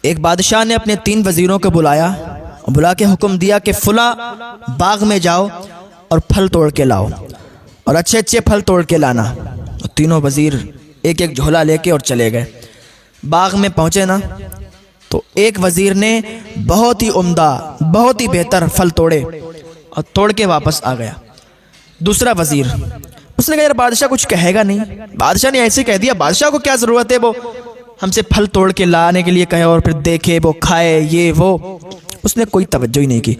ایک بادشاہ نے اپنے 3 وزیروں کو بلایا، بلا کے حکم دیا کہ فلاں باغ میں جاؤ اور پھل توڑ کے لاؤ، اور اچھے اچھے پھل توڑ کے لانا۔ تینوں وزیر ایک ایک جھولا لے کے اور چلے گئے۔ باغ میں پہنچے نا تو ایک وزیر نے بہت ہی عمدہ، بہت ہی بہتر پھل توڑے اور توڑ کے واپس آ گیا۔ دوسرا وزیر، اس نے کہا یار بادشاہ کچھ کہے گا نہیں، بادشاہ نے ایسے کہہ دیا، بادشاہ کو کیا ضرورت ہے وہ ہم سے پھل توڑ کے لانے کے لیے کہے اور پھر دیکھے وہ کھائے یہ وہ۔ اس نے کوئی توجہ ہی نہیں کی،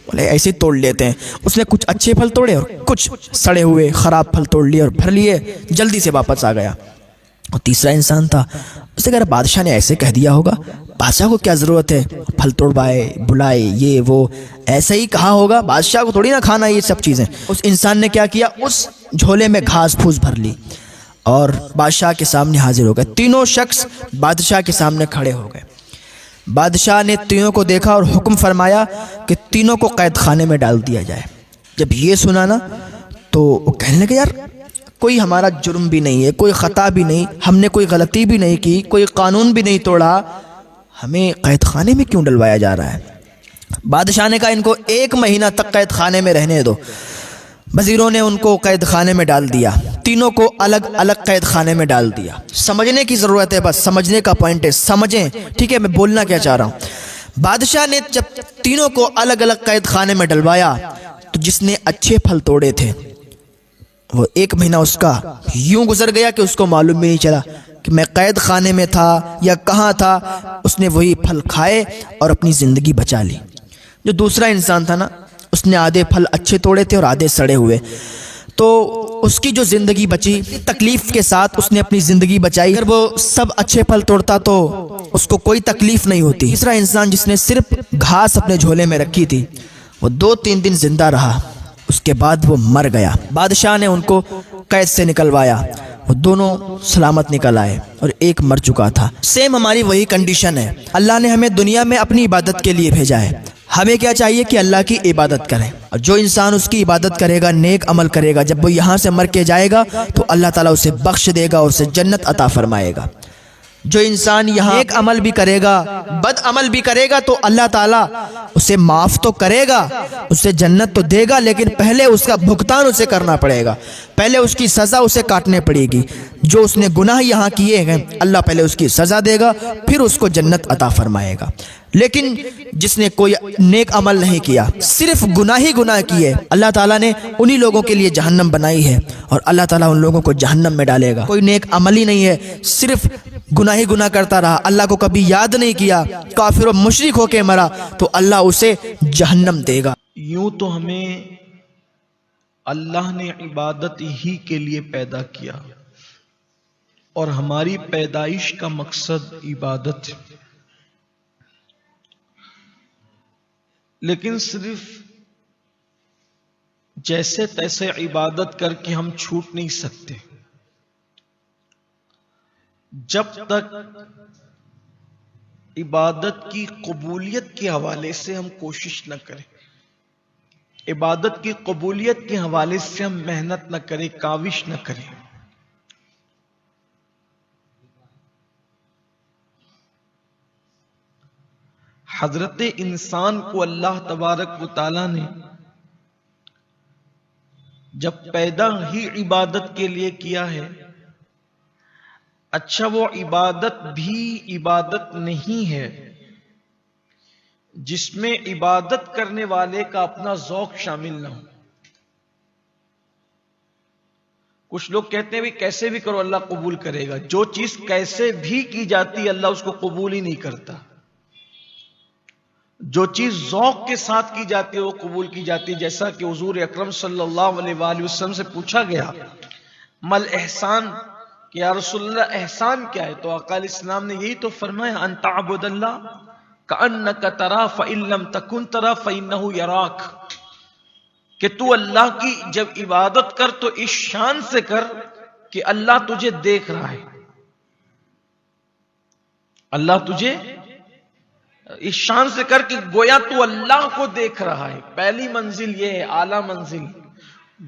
بولے ایسے توڑ لیتے ہیں۔ اس نے کچھ اچھے پھل توڑے اور کچھ سڑے ہوئے خراب پھل توڑ لیے اور بھر لیے، جلدی سے واپس آ گیا۔ اور تیسرا انسان تھا، اس نے کہا بادشاہ نے ایسے کہہ دیا ہوگا، بادشاہ کو کیا ضرورت ہے پھل توڑوائے بلائے یہ وہ، ایسے ہی کہا ہوگا، بادشاہ کو تھوڑی نہ کھانا یہ سب چیزیں۔ اس انسان نے کیا کیا، اس جھولے میں گھاس پھوس بھر لی اور بادشاہ کے سامنے حاضر ہو گئے۔ تینوں شخص بادشاہ کے سامنے کھڑے ہو گئے۔ بادشاہ نے تینوں کو دیکھا اور حکم فرمایا کہ تینوں کو قید خانے میں ڈال دیا جائے۔ جب یہ سنا نا تو وہ کہنے لگے یار کوئی ہمارا جرم بھی نہیں ہے، کوئی خطا بھی نہیں، ہم نے کوئی غلطی بھی نہیں کی، کوئی قانون بھی نہیں توڑا، ہمیں قید خانے میں کیوں ڈلوایا جا رہا ہے؟ بادشاہ نے کہا ان کو 1 مہینہ تک قید خانے میں رہنے دو۔ وزیروں نے ان کو قید خانے میں ڈال دیا، تینوں کو الگ الگ قید خانے میں ڈال دیا۔ سمجھنے کی ضرورت ہے، بس سمجھنے کا پوائنٹ ہے، سمجھیں ٹھیک ہے میں بولنا کیا چاہ رہا ہوں۔ بادشاہ نے جب تینوں کو الگ الگ قید خانے میں ڈلوایا تو جس نے اچھے پھل توڑے تھے وہ 1 مہینہ اس کا یوں گزر گیا کہ اس کو معلوم بھی نہیں چلا کہ میں قید خانے میں تھا یا کہاں تھا۔ اس نے وہی پھل کھائے اور اپنی زندگی بچا لی۔ جو دوسرا انسان تھا نا، اس نے آدھے پھل اچھے توڑے تھے اور آدھے سڑے ہوئے، تو اس کی جو زندگی بچی تکلیف کے ساتھ اس نے اپنی زندگی بچائی۔ اگر وہ سب اچھے پھل توڑتا تو اس کو کوئی تکلیف نہیں ہوتی۔ تیسرا انسان جس نے صرف گھاس اپنے جھولے میں رکھی تھی وہ 2-3 دن زندہ رہا، اس کے بعد وہ مر گیا۔ بادشاہ نے ان کو قید سے نکلوایا، وہ دونوں سلامت نکل آئے اور ایک مر چکا تھا۔ سیم ہماری وہی کنڈیشن ہے۔ اللہ نے ہمیں دنیا میں اپنی عبادت کے لیے بھیجا ہے، ہمیں کیا چاہیے کہ اللہ کی عبادت کریں، اور جو انسان اس کی عبادت کرے گا، نیک عمل کرے گا، جب وہ یہاں سے مر کے جائے گا تو اللہ تعالیٰ اسے بخش دے گا اور اسے جنت عطا فرمائے گا۔ جو انسان یہاں نیک عمل بھی کرے گا، بد عمل بھی کرے گا تو اللہ تعالیٰ اسے معاف تو کرے گا، اسے جنت تو دے گا، لیکن پہلے اس کا بھگتان اسے کرنا پڑے گا، پہلے اس کی سزا اسے کاٹنے پڑے گی۔ جو اس نے گناہ یہاں کیے ہیں اللہ پہلے اس کی سزا دے گا، پھر اس کو جنت عطا فرمائے گا۔ لیکن جس نے کوئی نیک عمل نہیں کیا، صرف گناہ ہی گناہ کیے، اللہ تعالیٰ نے انہی لوگوں کے لیے جہنم بنائی ہے اور اللہ تعالیٰ ان لوگوں کو جہنم میں ڈالے گا۔ کوئی نیک عمل ہی نہیں ہے، صرف گناہ ہی گناہ کرتا رہا، اللہ کو کبھی یاد نہیں کیا، کافر و مشرک ہو کے مرا تو اللہ اسے جہنم دے گا۔ یوں تو ہمیں اللہ نے عبادت ہی کے لیے پیدا کیا اور ہماری پیدائش کا مقصد عبادت ہے، لیکن صرف جیسے تیسے عبادت کر کے ہم چھوٹ نہیں سکتے جب تک عبادت کی قبولیت کے حوالے سے ہم کوشش نہ کریں، عبادت کی قبولیت کے حوالے سے ہم محنت نہ کریں، کاوش نہ کریں۔ حضرت انسان کو اللہ تبارک و تعالی نے جب پیدا ہی عبادت کے لیے کیا ہے، اچھا وہ عبادت بھی عبادت نہیں ہے جس میں عبادت کرنے والے کا اپنا ذوق شامل نہ ہو۔ کچھ لوگ کہتے ہیں بھی کیسے بھی کرو اللہ قبول کرے گا، جو چیز کیسے بھی کی جاتی ہے اللہ اس کو قبول ہی نہیں کرتا، جو چیز ذوق کے ساتھ کی جاتی ہے وہ قبول کی جاتی ہے۔ جیسا کہ حضور اکرم صلی اللہ علیہ وآلہ وسلم سے پوچھا گیا مل احسان، کہ یا رسول اللہ احسان کیا ہے؟ تو آقا علیہ السلام نے یہی تو فرمایا ان تعبد اللہ کأنک ترا فإن لم تکن ترا فإنہ یراک، کہ تو اللہ کی جب عبادت کر تو اس شان سے کر کہ اللہ تجھے دیکھ رہا ہے، اللہ تجھے اس شان سے کر کہ گویا تو اللہ کو دیکھ رہا ہے۔ پہلی منزل یہ ہے، اعلی منزل،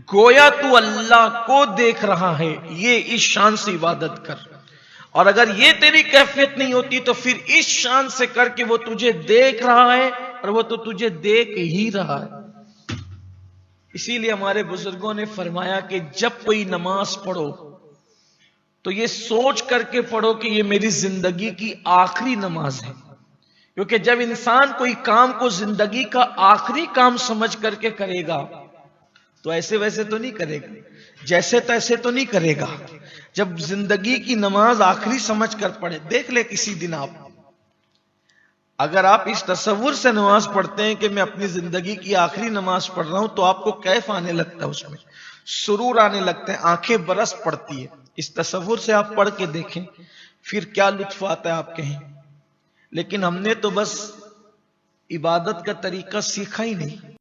گویا تو اللہ کو دیکھ رہا ہے، یہ اس شان سے عبادت کر۔ اور اگر یہ تیری کیفیت نہیں ہوتی تو پھر اس شان سے کر کے وہ تجھے دیکھ رہا ہے اور وہ تو تجھے دیکھ ہی رہا ہے۔ اسی لیے ہمارے بزرگوں نے فرمایا کہ جب کوئی نماز پڑھو تو یہ سوچ کر کے پڑھو کہ یہ میری زندگی کی آخری نماز ہے، کیونکہ جب انسان کوئی کام کو زندگی کا آخری کام سمجھ کر کے کرے گا تو ایسے ویسے تو نہیں کرے گا، جیسے تیسے تو نہیں کرے گا۔ جب زندگی کی نماز آخری سمجھ کر پڑھے، دیکھ لے کسی دن اگر آپ اس تصور سے نماز پڑھتے ہیں کہ میں اپنی زندگی کی آخری نماز پڑھ رہا ہوں تو آپ کو کیف آنے لگتا ہے، اس میں سرور آنے لگتا ہے، آنکھیں برس پڑتی ہے۔ اس تصور سے آپ پڑھ کے دیکھیں پھر کیا لطف آتا ہے آپ کہیں۔ لیکن ہم نے تو بس عبادت کا طریقہ سیکھا ہی نہیں۔